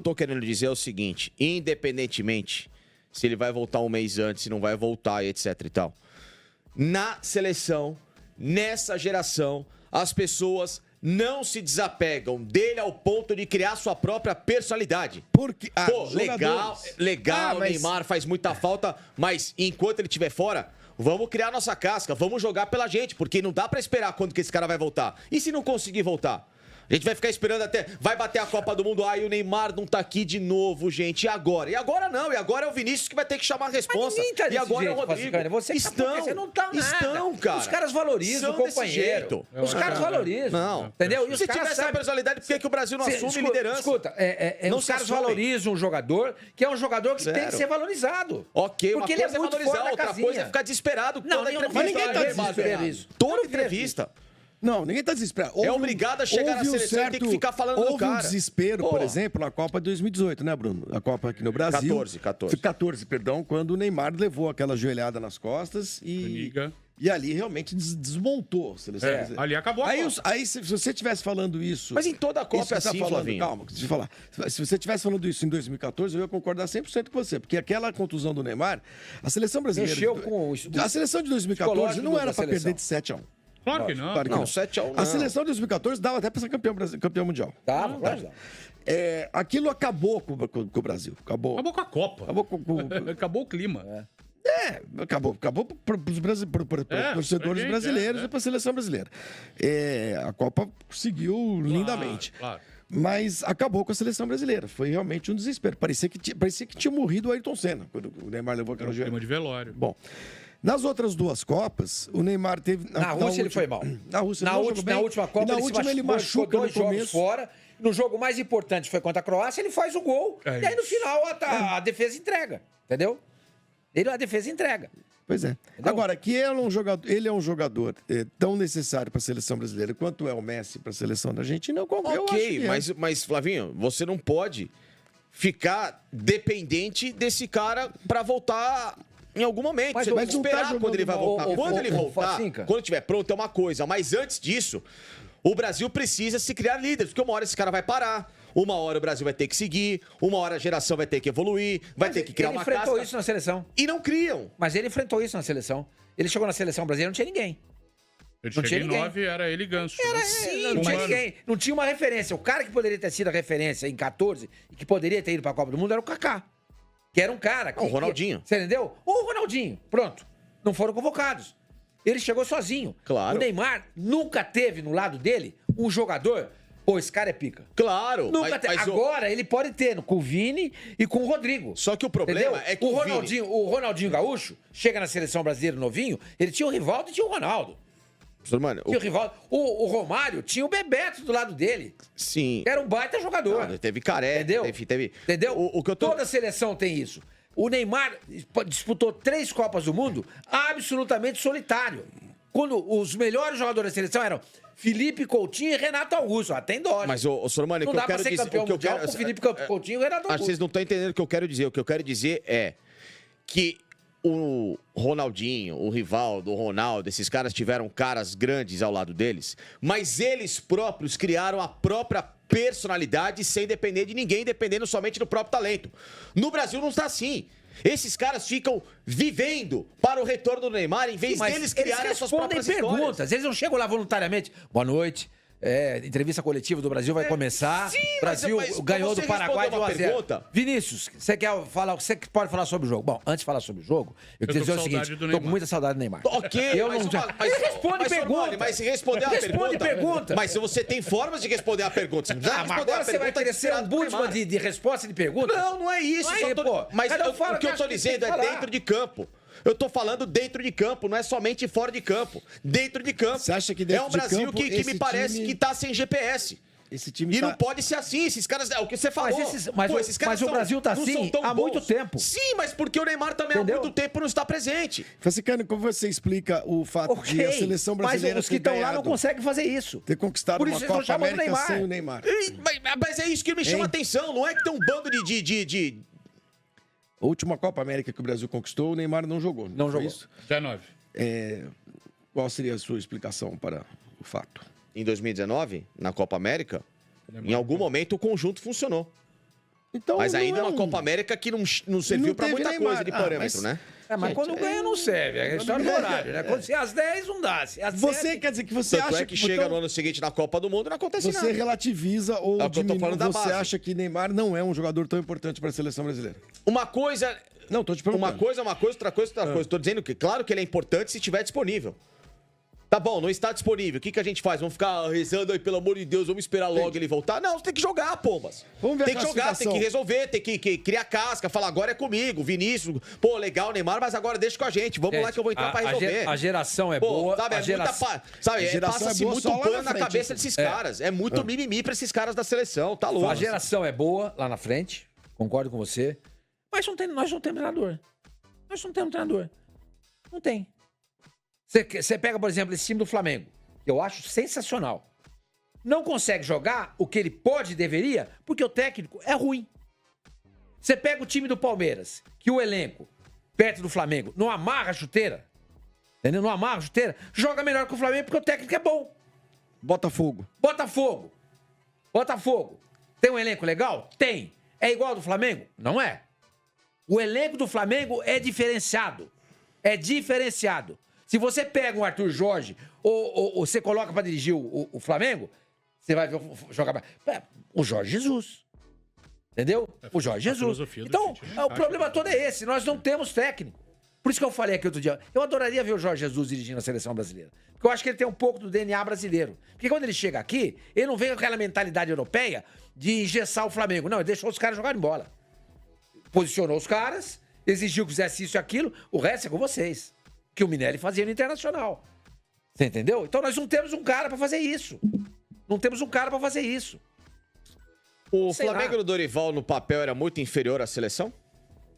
tô querendo dizer é o seguinte, independentemente se ele vai voltar um mês antes, se não vai voltar e etc e tal, na seleção, nessa geração, as pessoas não se desapegam dele ao ponto de criar sua própria personalidade. Porque, pô, legal, o Neymar faz muita falta, mas enquanto ele estiver fora, vamos criar nossa casca, vamos jogar pela gente, porque não dá pra esperar quando que esse cara vai voltar. E se não conseguir voltar? A gente vai ficar esperando até... Vai bater a Copa do Mundo. Ai, o Neymar não tá aqui de novo, gente. E agora? E agora não. E agora é o Vinícius que vai ter que chamar a responsa. Tá e agora jeito, é o Rodrigo. você estão, não tá nada. Estão, cara. Os caras valorizam o companheiro. Os caras valorizam. Não. Entendeu? E se tiver essa personalidade, por que o Brasil não assume liderança? Escuta, os caras valorizam um jogador que é um jogador que tem que ser valorizado. Ok, porque ele é muito fora da outra casinha. coisa é ficar desesperado toda entrevista. Mas ninguém tá desesperado isso. Toda entrevista. Não, ninguém tá desesperado. É obrigado a chegar na seleção e tem que ficar falando do cara. Houve um desespero, por exemplo, na Copa de 2018, né, Bruno? A Copa aqui no Brasil. 14, perdão, quando o Neymar levou aquela joelhada nas costas e ali realmente desmontou a seleção brasileira. Ali acabou a Copa. Aí, se você estivesse falando isso... Mas em toda a Copa é assim, Flavinho. Calma, deixa eu falar. Se você estivesse falando isso em 2014, eu ia concordar 100% com você, porque aquela contusão do Neymar, a seleção brasileira... Mexeu com a seleção de 2014 não era para perder de 7-1. Claro que não. Claro que não. 7-1 não. A seleção de 2014 dava até para ser campeão mundial. Dava. Aquilo acabou com o Brasil. Acabou com a Copa. Acabou o clima. Acabou para os torcedores brasileiros e para a seleção brasileira. A Copa seguiu lindamente. Claro. Mas acabou com a seleção brasileira. Foi realmente um desespero. Parecia que tinha morrido o Ayrton Senna, quando o Neymar levou aquela joelhada. Clima de velório. Bom, nas outras duas Copas, o Neymar teve... Na Rússia ele foi mal. Na Rússia na última Copa, ele machuca no começo. Fora. No jogo mais importante foi contra a Croácia, ele faz o gol. E aí no final a defesa entrega. Entendeu? A defesa entrega. Pois é. Entendeu? Agora, que ele é um jogador tão necessário para a seleção brasileira quanto é o Messi para a seleção da Argentina, eu acho que mas Flavinho, você não pode ficar dependente desse cara para voltar em algum momento. Você tem que esperar quando ele vai voltar. Quando ele voltar, quando estiver pronto, é uma coisa. Mas antes disso, o Brasil precisa se criar líderes, porque uma hora esse cara vai parar. Uma hora o Brasil vai ter que seguir, uma hora a geração vai ter que evoluir, vai ter que criar uma casca. Ele enfrentou isso na seleção. E não criam. Mas ele enfrentou isso na seleção. Ele chegou na seleção brasileira, não tinha ninguém. Ele chegou em 9, era ele e Ganso. Não tinha ninguém. Não tinha uma referência. O cara que poderia ter sido a referência em 14 e que poderia ter ido para a Copa do Mundo era o Kaká. Que era um cara... O Ronaldinho. Você entendeu? O Ronaldinho. Pronto. Não foram convocados. Ele chegou sozinho. Claro. O Neymar nunca teve no lado dele um jogador... Pô, esse cara é pica. Claro. Nunca mas agora ele pode ter com o Vini e com o Rodrigo. Só que o problema é que o Ronaldinho Gaúcho chega na seleção brasileira novinho, ele tinha o Rivaldo e tinha o Ronaldo. Mano, tinha o Rivaldo. O Romário tinha o Bebeto do lado dele. Sim. Era um baita jogador. Teve Careca. Entendeu? Entendeu? Toda seleção tem isso. O Neymar disputou 3 Copas do Mundo absolutamente solitário. Quando os melhores jogadores da seleção eram Felipe Coutinho e Renato Augusto. Tem dó. Mas, Sormani, o que eu quero dizer... Não dá pra ser campeão mundial com Felipe Coutinho e Renato Augusto. Acho que vocês não estão entendendo o que eu quero dizer. O que eu quero dizer é que o Ronaldinho, o Rivaldo, o Ronaldo, esses caras tiveram caras grandes ao lado deles, mas eles próprios criaram a própria personalidade sem depender de ninguém, dependendo somente do próprio talento. No Brasil não está assim. Esses caras ficam vivendo para o retorno do Neymar em vez deles criarem as suas próprias perguntas. Eles não chegam lá voluntariamente. Boa noite. Entrevista coletiva do Brasil vai começar. Sim, Brasil ganhou do Paraguai de 1-0. Vinícius, você quer falar? Você pode falar sobre o jogo? Bom, antes de falar sobre o jogo, eu queria dizer o seguinte: tô com muita saudade do Neymar. Ok, ele responde pergunta. Mas se responder a pergunta. Mas se você tem formas de responder a pergunta, você não precisa responder agora a pergunta. Você vai querer ser um Bultmann de resposta de pergunta? Não é isso. Mas o que eu tô dizendo é dentro de campo. Eu tô falando dentro de campo, não é somente fora de campo. Dentro de campo. Você acha que dentro de campo... É um Brasil que me parece que tá sem GPS. Esse time não pode ser assim, esses caras... É o que você falou. Mas o Brasil tá assim há muito tempo. Sim, mas porque o Neymar também há muito tempo não está presente. Franciscano, como você explica o fato de a seleção brasileira mas os que estão lá não conseguem fazer isso. Ter conquistado uma Copa América sem o Neymar. Mas é isso que me chama a atenção. Não é que tem um bando de... A última Copa América que o Brasil conquistou, o Neymar não jogou. Não jogou. Isso? 19. Qual seria a sua explicação para o fato? Em 2019, na Copa América, em algum momento o conjunto funcionou. Então, mas ainda é uma Copa América que não serviu para muita Neymar. coisa de parâmetro, né? Mas Gente, quando ganha não serve, é história do horário, né? Quando se é às 10 não dá, se é às Você 7... quer dizer que você Tanto acha é que chega no ano seguinte na Copa do Mundo e não acontece você nada. relativiza ou É o que eu tô diminui, falando da você base. acha que Neymar não é um jogador tão importante para a seleção brasileira? Uma coisa... Não, tô te perguntando. Uma coisa, outra coisa. Tô dizendo que, claro que ele é importante se estiver disponível. Tá bom, não está disponível. O que a gente faz? Vamos ficar rezando aí, pelo amor de Deus, vamos esperar logo ele voltar? Não, você tem que jogar, pombas. Vamos ver tem a que jogar, tem que resolver, tem que criar casca, falar agora é comigo, Vinícius, pô, legal, Neymar, mas agora deixa com a gente. Vamos lá que eu vou entrar pra resolver. A geração é boa. Sabe, passa-se muito pano na cabeça desses caras. É muito mimimi pra esses caras da seleção, tá louco. A geração é boa lá na frente, concordo com você, mas nós não temos treinador. Nós não temos treinador. Não tem. Você pega, por exemplo, esse time do Flamengo, que eu acho sensacional. Não consegue jogar o que ele pode e deveria, porque o técnico é ruim. Você pega o time do Palmeiras, que o elenco, perto do Flamengo, não amarra a chuteira, entendeu? Não amarra a chuteira, joga melhor que o Flamengo porque o técnico é bom. Botafogo. Tem um elenco legal? Tem. É igual ao do Flamengo? Não é. O elenco do Flamengo é diferenciado. Se você pega um Arthur Jorge ou você coloca pra dirigir o Flamengo, você vai ver jogar o Jorge Jesus. Entendeu? O Jorge Jesus. Então, o problema todo é esse. Nós não temos técnico. Por isso que eu falei aqui outro dia. Eu adoraria ver o Jorge Jesus dirigindo a seleção brasileira. Porque eu acho que ele tem um pouco do DNA brasileiro. Porque quando ele chega aqui, ele não vem com aquela mentalidade europeia de engessar o Flamengo. Não, ele deixou os caras jogarem bola. Posicionou os caras, exigiu que fizesse isso e aquilo. O resto é com vocês. Que o Minelli fazia no Internacional. Você entendeu? Então nós não temos um cara pra fazer isso. O Flamengo do Dorival no papel era muito inferior à seleção?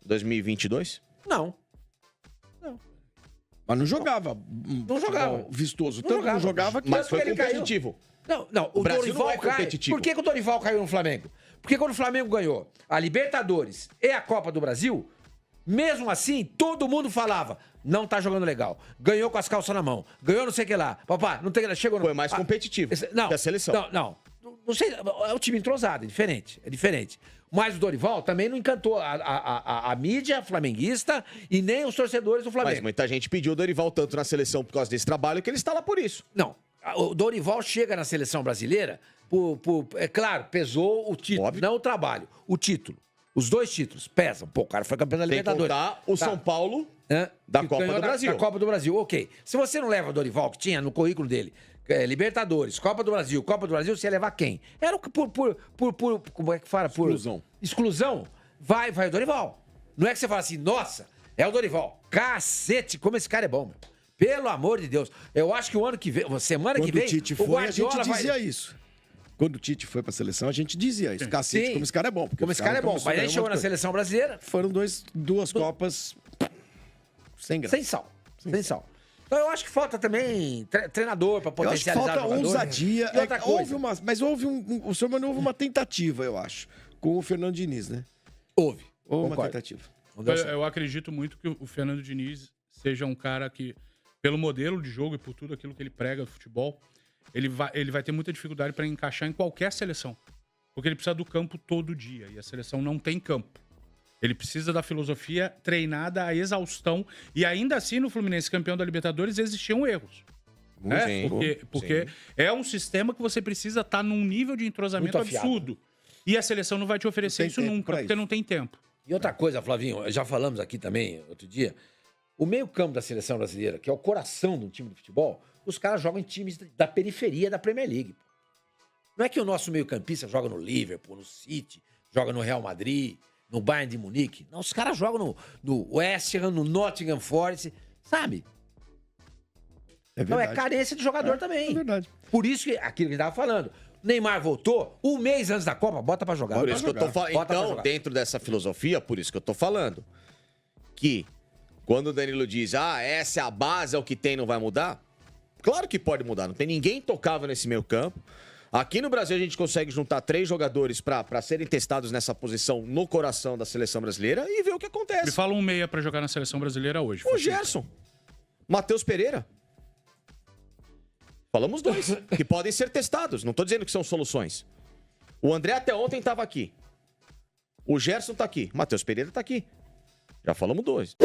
2022? Não. Mas não jogava. Não jogava. Vistoso. Tanto não jogava que... Mas foi competitivo. Não. O Brasil Dorival não é cai. competitivo. Por que o Dorival caiu no Flamengo? Porque quando o Flamengo ganhou a Libertadores e a Copa do Brasil, mesmo assim, todo mundo falava, não tá jogando legal. Ganhou com as calças na mão. Ganhou não sei o que lá. Papá, não tem... Chegou no... Foi mais competitivo que a seleção. Não sei, é um time entrosado, é diferente. Mas o Dorival também não encantou a mídia flamenguista e nem os torcedores do Flamengo. Mas muita gente pediu o Dorival tanto na seleção por causa desse trabalho que ele está lá por isso. Não, o Dorival chega na seleção brasileira é claro, pesou o título, óbvio. Não o trabalho, o título. Os dois títulos pesam. Pô, o cara foi campeão da Libertadores. Tem que contar o São Paulo da Copa do Brasil. Da Copa do Brasil, ok. Se você não leva o Dorival, que tinha no currículo dele, Libertadores, Copa do Brasil, você ia levar quem? Era como é que fala? Exclusão. Vai o Dorival. Não é que você fala assim, nossa, é o Dorival. Cacete, como esse cara é bom, meu. Pelo amor de Deus. Eu acho que o ano que vem, semana que vem, o Tite foi, a gente dizia isso. Quando o Tite foi pra seleção, a gente dizia isso. Cacete, sim. Como esse cara é bom. Como esse cara é bom. Mas ele chegou na seleção brasileira. Foram duas Copas sem graça. Sem sal. Então eu acho que falta também treinador pra potencializar falta ousadia. E outra coisa. Houve o senhor mandou uma tentativa, eu acho, com o Fernando Diniz, né? Houve uma tentativa. Eu acredito muito que o Fernando Diniz seja um cara que, pelo modelo de jogo e por tudo aquilo que ele prega do futebol, ele vai ter muita dificuldade para encaixar em qualquer seleção. Porque ele precisa do campo todo dia. E a seleção não tem campo. Ele precisa da filosofia treinada à exaustão. E ainda assim, no Fluminense, campeão da Libertadores, existiam erros. Né? Porque é um sistema que você precisa estar num nível de entrosamento absurdo. E a seleção não vai te oferecer isso nunca, porque não tem tempo. E outra coisa, Flavinho, já falamos aqui também outro dia, o meio-campo da seleção brasileira, que é o coração do time de futebol, os caras jogam em times da periferia da Premier League. Não é que o nosso meio-campista joga no Liverpool, no City, joga no Real Madrid, no Bayern de Munique. Não, os caras jogam no West Ham, no Nottingham Forest, sabe? Então é carência de jogador também. É verdade. Por isso que aquilo que a gente tava falando. Neymar voltou, um mês antes da Copa, bota pra jogar. Por isso que eu tô falando. Então, dentro dessa filosofia, por isso que eu tô falando, que quando o Danilo diz, essa é a base, é o que tem, não vai mudar, claro que pode mudar, não tem ninguém intocável nesse meio campo. Aqui no Brasil a gente consegue juntar 3 jogadores pra serem testados nessa posição no coração da seleção brasileira e ver o que acontece. Me fala um meia pra jogar na seleção brasileira hoje. O Gerson. Matheus Pereira. Falamos 2, que podem ser testados. Não tô dizendo que são soluções. O André até ontem tava aqui. O Gerson tá aqui. Matheus Pereira tá aqui. Já falamos 2.